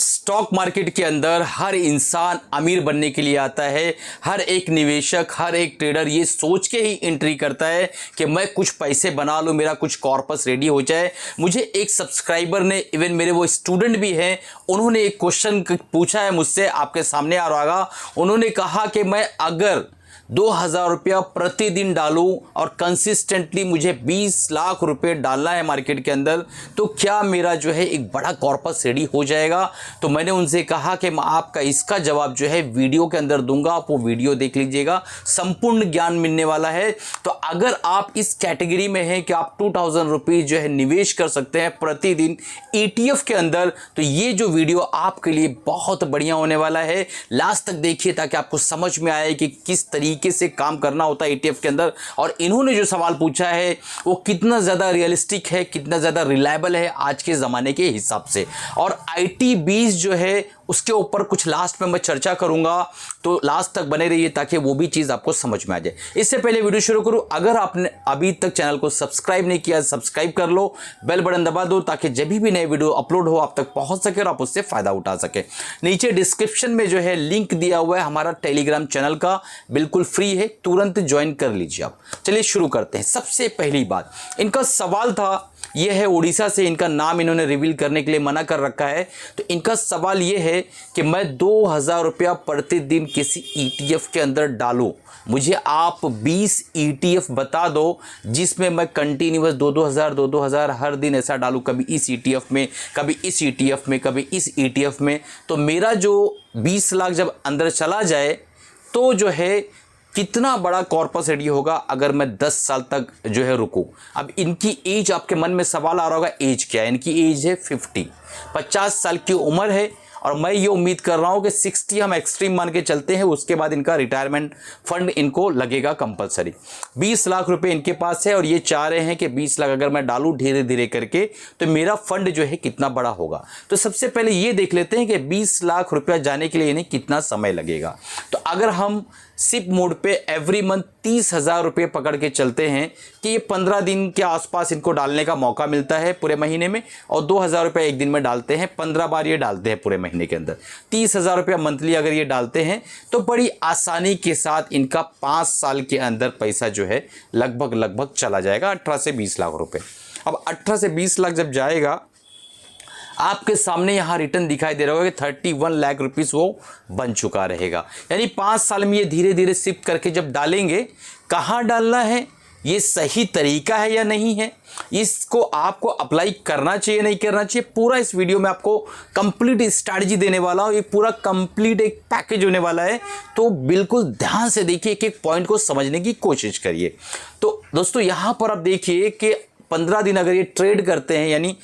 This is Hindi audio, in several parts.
स्टॉक मार्केट के अंदर हर इंसान अमीर बनने के लिए आता है। हर एक निवेशक, हर एक ट्रेडर ये सोच के ही एंट्री करता है कि मैं कुछ पैसे बना लूँ, मेरा कुछ कॉर्पस रेडी हो जाए। मुझे एक सब्सक्राइबर ने, इवन मेरे वो स्टूडेंट भी हैं, उन्होंने एक क्वेश्चन पूछा है मुझसे, आपके सामने आ रहा होगा। उन्होंने कहा कि मैं अगर 2000 रुपया प्रतिदिन डालूं और कंसिस्टेंटली मुझे 20 लाख रुपए डालना है मार्केट के अंदर, तो क्या मेरा जो है एक बड़ा कॉर्पस रेडी हो जाएगा? तो मैंने उनसे कहा कि मैं आपका इसका जवाब जो है वीडियो के अंदर दूंगा, आप वो वीडियो देख लीजिएगा, संपूर्ण ज्ञान मिलने वाला है। तो अगर आप इस कैटेगरी में हैं कि आप 2000 रुपीज़ जो है निवेश कर सकते हैं प्रतिदिन ETF के अंदर, तो ये जो वीडियो आपके लिए बहुत बढ़िया होने वाला है। लास्ट तक देखिए ताकि आपको समझ में आए कि किस तरीके से काम करना होता है ETF के अंदर, और इन्होंने जो सवाल पूछा है वो कितना ज़्यादा रियलिस्टिक है, कितना ज़्यादा रिलायबल है आज के ज़माने के हिसाब से। और IT20 जो है उसके ऊपर कुछ लास्ट में मैं चर्चा करूंगा, तो लास्ट तक बने रहिए ताकि वो भी चीज़ आपको समझ में आ जाए। इससे पहले वीडियो शुरू करूं, अगर आपने अभी तक चैनल को सब्सक्राइब नहीं किया, सब्सक्राइब कर लो, बेल बटन दबा दो ताकि जब भी नए वीडियो अपलोड हो आप तक पहुंच सके और आप उससे फ़ायदा उठा सके। नीचे डिस्क्रिप्शन में जो है लिंक दिया हुआ है हमारा टेलीग्राम चैनल का, बिल्कुल फ्री है, तुरंत ज्वाइन कर लीजिए आप। चलिए शुरू करते हैं। सबसे पहली बात, इनका सवाल था, यह है उड़ीसा से, इनका नाम इन्होंने रिवील करने के लिए मना कर रखा है। तो इनका सवाल यह है कि मैं 2000 रुपया प्रतिदिन किसी ETF के अंदर डालूं, मुझे आप 20 ETF बता दो जिसमें मैं कंटिन्यूस 2-2000 हर दिन ऐसा डालूं, कभी इस ETF में, कभी इस ETF में, कभी इस ETF में। तो मेरा जो 20 लाख जब अंदर चला जाए तो जो है कितना बड़ा कॉर्पस रेडी होगा अगर मैं 10 साल तक जो है रुकूं। अब इनकी एज, आपके मन में सवाल आ रहा होगा एज क्या है? इनकी एज है 50 साल की उम्र है, और मैं ये उम्मीद कर रहा हूँ कि 60 हम एक्सट्रीम मान के चलते हैं, उसके बाद इनका रिटायरमेंट फंड इनको लगेगा कंपलसरी। 20 लाख रुपए इनके पास है और ये चाह रहे हैं कि 20 लाख अगर मैं डालूं धीरे धीरे करके तो मेरा फंड जो है कितना बड़ा होगा। तो सबसे पहले ये देख लेते हैं कि 20 लाख रुपया जाने के लिए इन्हें कितना समय लगेगा। तो अगर हम सिप मोड पे एवरी मंथ 30,000 रुपये पकड़ के चलते हैं कि ये 15 दिन के आसपास इनको डालने का मौका मिलता है पूरे महीने में, और 2000 रुपये एक दिन में डालते हैं, 15 बार ये डालते हैं पूरे महीने के अंदर, 30,000 रुपया मंथली अगर ये डालते हैं तो बड़ी आसानी के साथ इनका 5 साल के अंदर पैसा जो है लगभग चला जाएगा 18 से 20 लाख रुपये। अब 18 से 20 लाख जब जाएगा, आपके सामने यहाँ रिटर्न दिखाई दे रहा होगा कि 31 लाख रुपीस वो बन चुका रहेगा। यानी 5 साल में ये धीरे धीरे शिफ्ट करके जब डालेंगे, कहाँ डालना है, ये सही तरीका है या नहीं है, इसको आपको अप्लाई करना चाहिए नहीं करना चाहिए, पूरा इस वीडियो में आपको कंप्लीट स्ट्रैटेजी देने वाला हूँ। ये पूरा कंप्लीट एक पैकेज होने वाला है, तो बिल्कुल ध्यान से देखिए, एक एक पॉइंट को समझने की कोशिश करिए। तो दोस्तों यहाँ पर आप देखिए कि 15 दिन अगर ये ट्रेड करते हैं, यानी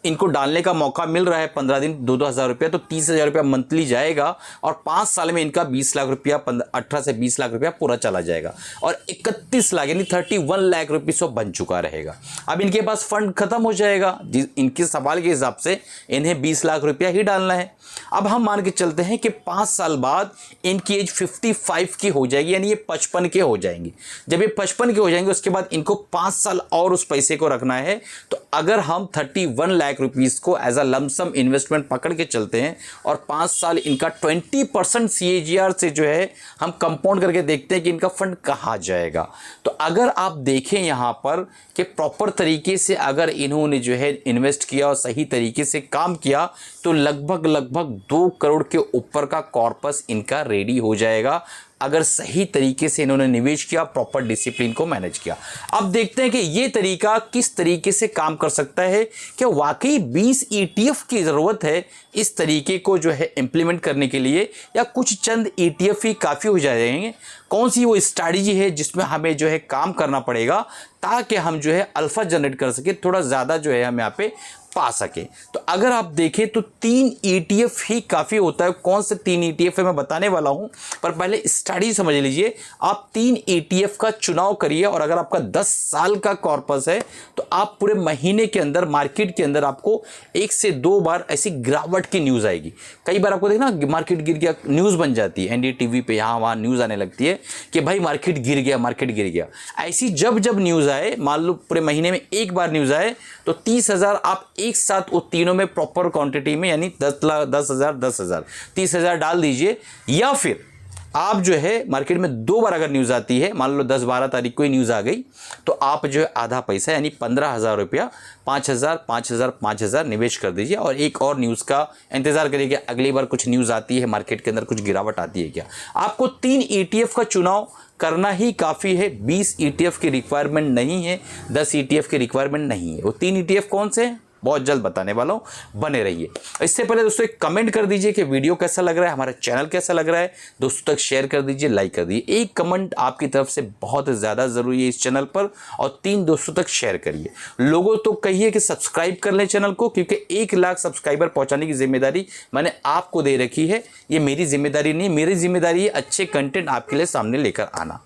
इनको डालने का मौका मिल रहा है 15 दिन 2-2000 रुपया, तो 30,000 रुपया मंथली जाएगा, और 5 साल में इनका 20 लाख रुपया, 18 से 20 लाख रुपया पूरा चला जाएगा, और 31 लाख यानी 31 लाख रुपये बन चुका रहेगा। अब इनके पास फंड खत्म हो जाएगा, इनके सवाल के हिसाब से इन्हें 20 लाख रुपया ही डालना है। अब हम मान के चलते हैं कि 5 साल बाद इनकी एज 55 की हो जाएगी, यानी ये 55 के हो जाएंगे। जब ये 55 के हो जाएंगे उसके बाद इनको 5 साल और उस पैसे को रखना है। तो अगर हम 31 लाख रुपीस को एज अ लमसम इन्वेस्टमेंट पकड़ के चलते हैं और 5 साल इनका 20% CAGR से जो है हम कंपाउंड करके देखते हैं कि इनका फंड कहाँ जाएगा। तो अगर आप देखें यहाँ पर कि प्रॉपर तरीके से अगर इन्होंने जो है इन्वेस्ट किया और सही तरीके से काम किया, तो लगभग 2 करोड़ के ऊपर का कॉर्पस इनका रेडी हो जाएगा अगर सही तरीके से इन्होंने निवेश किया, प्रॉपर डिसिप्लिन को मैनेज किया। अब देखते हैं कि ये तरीका किस तरीके से काम कर सकता है, क्या वाकई 20 ETF की ज़रूरत है इस तरीके को जो है इम्प्लीमेंट करने के लिए, या कुछ चंद ETF ही काफ़ी हो जाएंगे। कौन सी वो स्ट्रैटेजी है जिसमें हमें जो है काम करना पड़ेगा ताकि हम जो है अल्फा जनरेट कर सके, थोड़ा ज़्यादा जो है हम यहाँ पे पा सके। तो अगर आप देखें तो 3 ETF ही काफ़ी होता है। कौन से 3 ETF है मैं बताने वाला हूं, पर पहले स्टडी समझ लीजिए। आप 3 ETF का चुनाव करिए, और अगर आपका 10 साल का कॉर्पस है तो आप पूरे महीने के अंदर मार्केट के अंदर आपको 1 से 2 बार ऐसी गिरावट की न्यूज़ आएगी। कई बार आपको देखना मार्केट गिर गया, न्यूज़ बन जाती है, NDTV पे यहाँ वहाँ न्यूज़ आने लगती है कि भाई मार्केट गिर गया, मार्केट गिर गया। ऐसी जब न्यूज़ आए, मान लो पूरे महीने में एक बार न्यूज़ आए, तो 30,000 आप एक साथ वो तीनों में प्रॉपर क्वांटिटी में, यानी 10,000 30,000 डाल दीजिए। या फिर आप जो है मार्केट में 2 बार अगर न्यूज़ आती है, मान लो 10-12 तारीख को ही न्यूज़ आ गई, तो आप जो है आधा पैसा यानी 15,000 रुपया 5,000 निवेश कर दीजिए और एक और न्यूज़ का इंतजार करिए कि अगली बार कुछ न्यूज़ आती है, मार्केट के अंदर कुछ गिरावट आती है क्या। आपको 3 ETF का चुनाव करना ही काफ़ी है, 20 ETF की रिक्वायरमेंट नहीं है, 10 ETF की रिक्वायरमेंट नहीं है। वो 3 ETF कौन से हैं बहुत जल्द बताने वाला हूं, बने रहिए। इससे पहले दोस्तों एक कमेंट कर दीजिए कि वीडियो कैसा लग रहा है, हमारा चैनल कैसा लग रहा है, दोस्तों तक शेयर कर दीजिए, लाइक कर दीजिए। एक कमेंट आपकी तरफ से बहुत ज़्यादा ज़रूरी है इस चैनल पर, और 3 दोस्तों तक शेयर करिए। लोगों तो कहिए कि सब्सक्राइब कर लें चैनल को, क्योंकि 1 लाख सब्सक्राइबर पहुँचाने की जिम्मेदारी मैंने आपको दे रखी है। ये मेरी जिम्मेदारी नहीं, मेरी जिम्मेदारी है अच्छे कंटेंट आपके लिए सामने लेकर आना।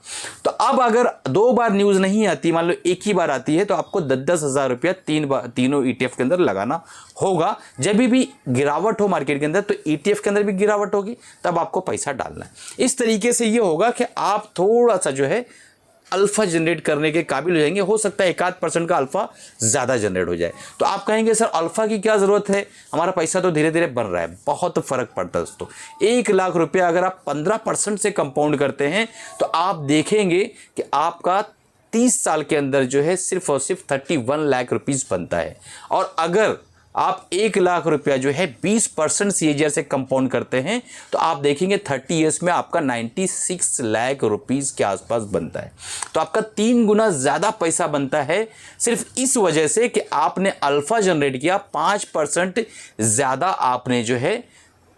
तो अब अगर 2 बार न्यूज़ नहीं आती, मान लो एक ही बार आती है, तो आपको 10-10 हज़ार रुपया तीनों ETF के अंदर लगाना होगा। जब भी गिरावट हो मार्केट के अंदर, तो ETF के अंदर भी गिरावट होगी, तब आपको पैसा डालना है। इस तरीके से ये होगा कि आप थोड़ा सा जो है अल्फा जनरेट करने के काबिल हो जाएंगे। हो सकता है 1-8% का अल्फा ज़्यादा जनरेट हो जाए। तो आप कहेंगे सर अल्फा की क्या ज़रूरत है, हमारा पैसा तो धीरे धीरे बन रहा है। बहुत फ़र्क पड़ता है दोस्तों। 1 लाख रुपया अगर आप 15% से कंपाउंड करते हैं, तो आप देखेंगे कि आपका 30 साल के अंदर जो है सिर्फ और सिर्फ 31 लाख रुपीज़ बनता है। और अगर आप 1 लाख रुपया जो है 20% CAGR से कंपाउंड करते हैं, तो आप देखेंगे 30 ईयर्स में आपका 96 लाख रुपीज़ के आसपास बनता है। तो आपका 3 गुना ज़्यादा पैसा बनता है, सिर्फ इस वजह से कि आपने अल्फा जनरेट किया। 5% ज़्यादा आपने जो है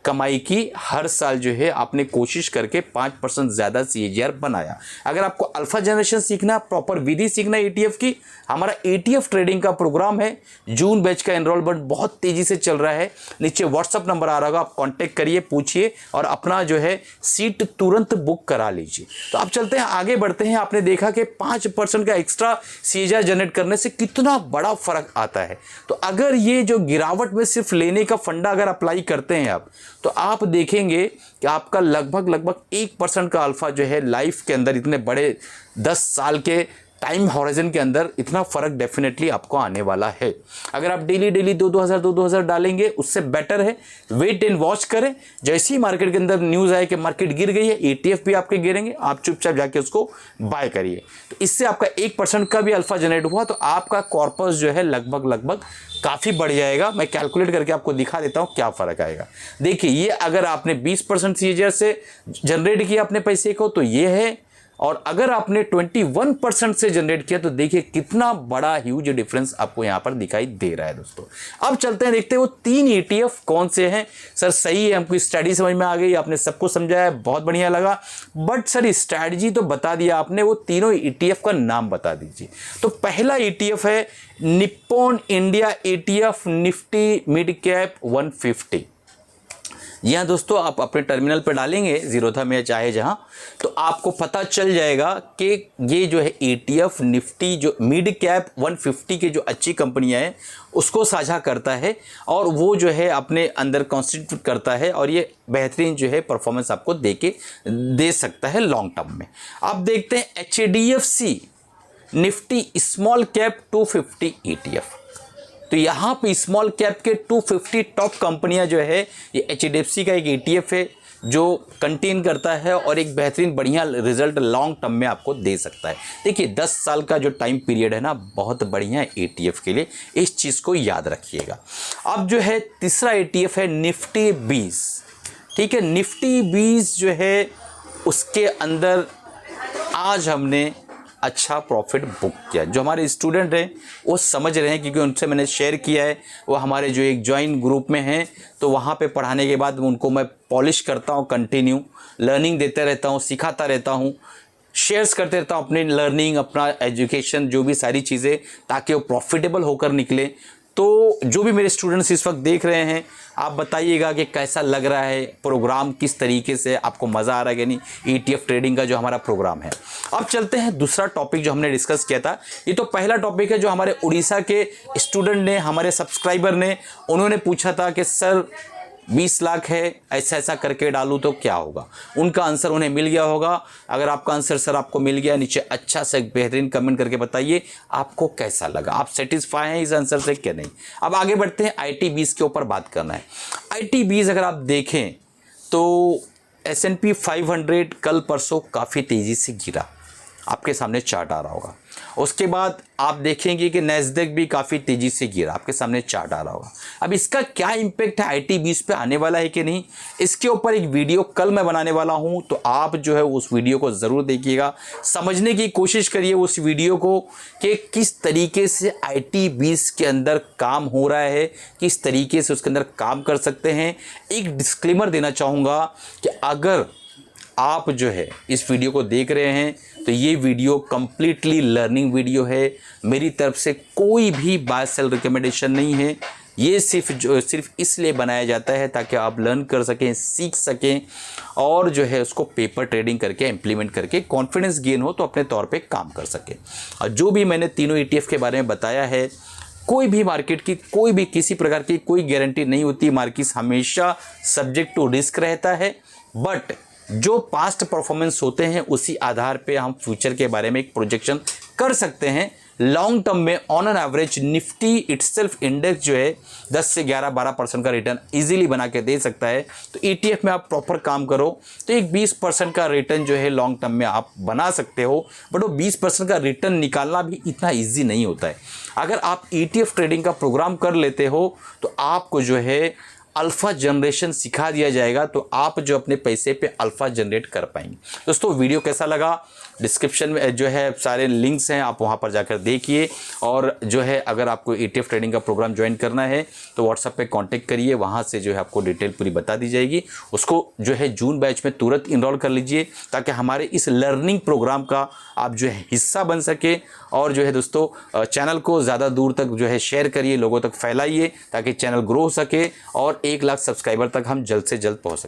कमाई की, हर साल जो है आपने कोशिश करके 5% ज़्यादा CAGR बनाया। अगर आपको अल्फा जनरेशन सीखना, प्रॉपर विधि सीखना ETF की, हमारा ETF ट्रेडिंग का प्रोग्राम है। जून बैच का एनरोलमेंट बहुत तेज़ी से चल रहा है। नीचे व्हाट्सअप नंबर आ रहा होगा, आप कॉन्टैक्ट करिए, पूछिए और अपना जो है सीट तुरंत बुक करा लीजिए। तो आप चलते हैं, आगे बढ़ते हैं। आपने देखा कि 5% का एक्स्ट्रा CAGR जनरेट करने से कितना बड़ा फ़र्क आता है। तो अगर ये जो गिरावट में सिर्फ लेने का फंडा अगर अप्लाई करते हैं आप, तो आप देखेंगे कि आपका लगभग 1% का अल्फा जो है लाइफ के अंदर, इतने बड़े 10 साल के टाइम हॉरिजन के अंदर, इतना फ़र्क डेफिनेटली आपको आने वाला है। अगर आप डेली 2-2 हज़ार डालेंगे, उससे बेटर है वेट एंड वॉच करें। जैसे ही मार्केट के अंदर न्यूज़ आए कि मार्केट गिर गई है, ETF भी आपके गिरेंगे, आप चुपचाप जाके उसको बाय करिए। तो इससे आपका 1% का भी अल्फा जनरेट हुआ, तो आपका कॉर्पस जो है लगभग काफ़ी बढ़ जाएगा। मैं कैलकुलेट करके आपको दिखा देता हूँ क्या फ़र्क आएगा। देखिए, ये अगर आपने 20% CAGR से जनरेट किया अपने पैसे को, तो ये है। और अगर आपने 21% से जनरेट किया, तो देखिए कितना बड़ा ह्यूज डिफरेंस आपको यहां पर दिखाई दे रहा है दोस्तों। अब चलते हैं, देखते हैं वो 3 ETF कौन से हैं। सर सही है, हमको स्ट्रैटेजी समझ में आ गई, आपने सबको समझाया, बहुत बढ़िया लगा। बट सर स्ट्रैटेजी तो बता दिया आपने, वो तीनों ETF का नाम बता दीजिए। तो पहला ETF है Nippon India ETF Nifty mid cap 150। यहाँ दोस्तों आप अपने टर्मिनल पर डालेंगे, जीरोधा में चाहे जहाँ, तो आपको पता चल जाएगा कि ये जो है ETF निफ्टी जो मिड कैप 150 के जो अच्छी कंपनियाँ हैं उसको साझा करता है, और वो जो है अपने अंदर कॉन्स्टिट्यूट करता है, और ये बेहतरीन जो है परफॉर्मेंस आपको दे सकता है लॉन्ग टर्म में। आप देखते हैं HDFC Nifty small cap 250 ETF। तो यहाँ पे स्मॉल कैप के 250 टॉप कंपनियाँ जो है, ये HDFC का एक ETF है जो कंटेन करता है और एक बेहतरीन बढ़िया रिजल्ट लॉन्ग टर्म में आपको दे सकता है। देखिए 10 साल का जो टाइम पीरियड है ना, बहुत बढ़िया है ETF के लिए, इस चीज़ को याद रखिएगा। अब जो है तीसरा ETF है निफ्टी 20। ठीक है, निफ्टी 20 जो है उसके अंदर आज हमने अच्छा प्रॉफिट बुक किया। जो हमारे स्टूडेंट हैं वो समझ रहे हैं, क्योंकि उनसे मैंने शेयर किया है, वो हमारे जो एक जॉइन ग्रुप में हैं, तो वहाँ पे पढ़ाने के बाद उनको मैं पॉलिश करता हूँ, कंटिन्यू लर्निंग देते रहता हूँ, सिखाता रहता हूँ, शेयर्स करते रहता हूँ अपनी लर्निंग, अपना एजुकेशन, जो भी सारी चीज़ें, ताकि वो प्रॉफिटेबल होकर निकले। तो जो भी मेरे स्टूडेंट्स इस वक्त देख रहे हैं, आप बताइएगा कि कैसा लग रहा है प्रोग्राम, किस तरीके से आपको मज़ा आ रहा है कि नहीं ETF ट्रेडिंग का जो हमारा प्रोग्राम है। अब चलते हैं दूसरा टॉपिक जो हमने डिस्कस किया था। ये तो पहला टॉपिक है जो हमारे उड़ीसा के स्टूडेंट ने, हमारे सब्सक्राइबर ने, उन्होंने पूछा था कि सर 20 लाख है, ऐसा ऐसा करके डालूँ तो क्या होगा। उनका आंसर उन्हें मिल गया होगा। अगर आपका आंसर सर आपको मिल गया, नीचे अच्छा से एक बेहतरीन कमेंट करके बताइए आपको कैसा लगा, आप सेटिस्फाई हैं इस आंसर से क्या नहीं। अब आगे बढ़ते हैं, IT20 के ऊपर बात करना है। IT20 अगर आप देखें तो S&P 500 कल परसों काफ़ी तेज़ी से गिरा, आपके सामने चार्ट आ रहा होगा। उसके बाद आप देखेंगे कि नैस्डैक भी काफ़ी तेज़ी से गिरा, आपके सामने चार्ट आ रहा होगा। अब इसका क्या इम्पैक्ट है IT20 पे आने वाला है कि नहीं, इसके ऊपर एक वीडियो कल मैं बनाने वाला हूं, तो आप जो है उस वीडियो को ज़रूर देखिएगा, समझने की कोशिश करिए उस वीडियो को कि किस तरीके से IT20 के अंदर काम हो रहा है, किस तरीके से उसके अंदर काम कर सकते हैं। एक डिस्क्लेमर देना चाहूँगा कि अगर आप जो है इस वीडियो को देख रहे हैं तो ये वीडियो कम्प्लीटली लर्निंग वीडियो है, मेरी तरफ से कोई भी बाय सेल रिकमेंडेशन नहीं है। ये सिर्फ इसलिए बनाया जाता है ताकि आप लर्न कर सकें, सीख सकें और जो है उसको पेपर ट्रेडिंग करके इम्प्लीमेंट करके कॉन्फिडेंस गेन हो तो अपने तौर पे काम कर सकें। और जो भी मैंने तीनों ETF के बारे में बताया है, कोई भी मार्केट की कोई भी किसी प्रकार की कोई गारंटी नहीं होती, मार्केट हमेशा सब्जेक्ट टू रिस्क रहता है, बट जो पास्ट परफॉर्मेंस होते हैं उसी आधार पे हम फ्यूचर के बारे में एक प्रोजेक्शन कर सकते हैं। लॉन्ग टर्म में on an average Nifty itself index जो है 10 से 11-12% का रिटर्न इजीली बना के दे सकता है। तो ETF में आप प्रॉपर काम करो तो एक 20% का रिटर्न जो है लॉन्ग टर्म में आप बना सकते हो, बट वो 20% का रिटर्न निकालना भी इतना ईजी नहीं होता है। अगर आप ETF ट्रेडिंग का प्रोग्राम कर लेते हो तो आपको जो है अल्फ़ा जनरेशन सिखा दिया जाएगा, तो आप जो अपने पैसे पे अल्फ़ा जनरेट कर पाएंगे। दोस्तों वीडियो कैसा लगा, डिस्क्रिप्शन में जो है सारे लिंक्स हैं, आप वहां पर जाकर देखिए। और जो है अगर आपको ETF ट्रेडिंग का प्रोग्राम ज्वाइन करना है तो व्हाट्सएप पे कांटेक्ट करिए, वहां से जो है आपको डिटेल पूरी बता दी जाएगी। उसको जो है जून बैच में तुरंत इनरोल कर लीजिए ताकि हमारे इस लर्निंग प्रोग्राम का आप जो है हिस्सा बन सके। और जो है दोस्तों चैनल को ज़्यादा दूर तक जो है शेयर करिए, लोगों तक फैलाइए ताकि चैनल ग्रो हो सके और 1 लाख सब्सक्राइबर तक हम जल्द से जल्द पहुँच सकें।